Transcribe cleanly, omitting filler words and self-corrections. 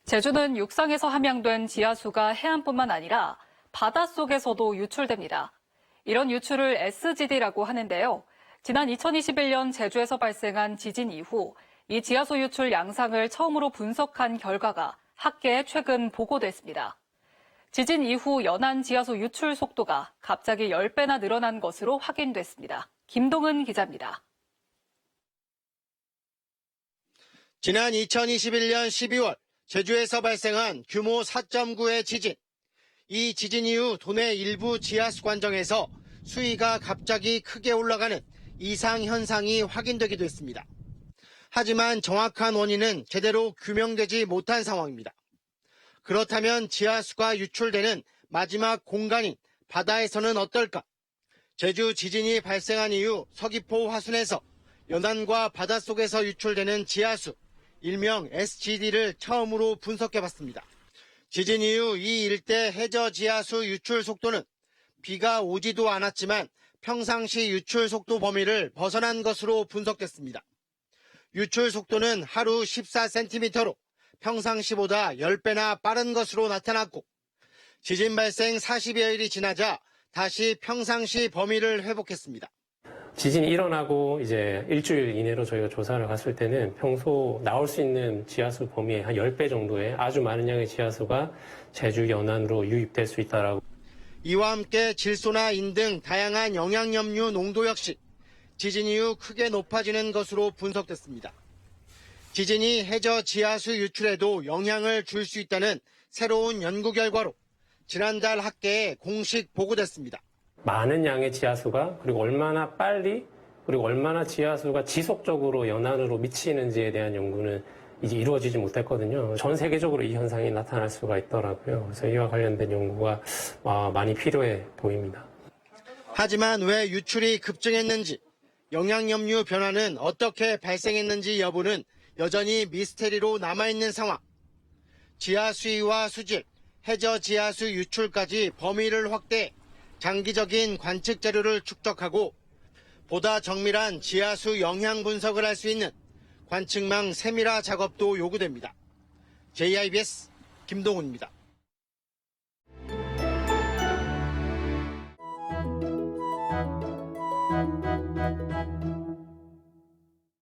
제주는 육상에서 함양된 지하수가 해안뿐만 아니라 바닷속에서도 유출됩니다. 이런 유출을 SGD라고 하는데요. 지난 2021년 제주에서 발생한 지진 이후 이 지하수 유출 양상을 처음으로 분석한 결과가 학계에 최근 보고됐습니다. 지진 이후 연안 지하수 유출 속도가 갑자기 10배나 늘어난 것으로 확인됐습니다. 김동은 기자입니다. 지난 2021년 12월 제주에서 발생한 규모 4.9의 지진. 이 지진 이후 도내 일부 지하수 관정에서 수위가 갑자기 크게 올라가는 이상 현상이 확인되기도 했습니다. 하지만 정확한 원인은 제대로 규명되지 못한 상황입니다. 그렇다면 지하수가 유출되는 마지막 공간인 바다에서는 어떨까? 제주 지진이 발생한 이후 서귀포 화순에서 연안과 바닷속에서 유출되는 지하수, 일명 SGD를 처음으로 분석해봤습니다. 지진 이후 이 일대 해저 지하수 유출 속도는 비가 오지도 않았지만 평상시 유출 속도 범위를 벗어난 것으로 분석됐습니다. 유출 속도는 하루 14cm로 평상시보다 10배나 빠른 것으로 나타났고 지진 발생 40여일이 지나자 다시 평상시 범위를 회복했습니다. 지진이 일어나고 이제 일주일 이내로 저희가 조사를 갔을 때는 평소 나올 수 있는 지하수 범위의 한 10배 정도의 아주 많은 양의 지하수가 제주 연안으로 유입될 수 있다라고. 이와 함께 질소나 인 등 다양한 영양염류 농도 역시 지진 이후 크게 높아지는 것으로 분석됐습니다. 지진이 해저 지하수 유출에도 영향을 줄 수 있다는 새로운 연구 결과로 지난달 학계에 공식 보고됐습니다. 많은 양의 지하수가 그리고 얼마나 빨리 그리고 얼마나 지하수가 지속적으로 연안으로 미치는지에 대한 연구는 이제 이루어지지 못했거든요. 전 세계적으로 이 현상이 나타날 수가 있더라고요. 그래서 이와 관련된 연구가 많이 필요해 보입니다. 하지만 왜 유출이 급증했는지, 영양염류 변화는 어떻게 발생했는지 여부는 여전히 미스테리로 남아있는 상황. 지하 수위와 수질, 해저 지하수 유출까지 범위를 확대해 장기적인 관측 자료를 축적하고 보다 정밀한 지하수 영향 분석을 할 수 있는 관측망 세밀화 작업도 요구됩니다. JIBS 김동훈입니다.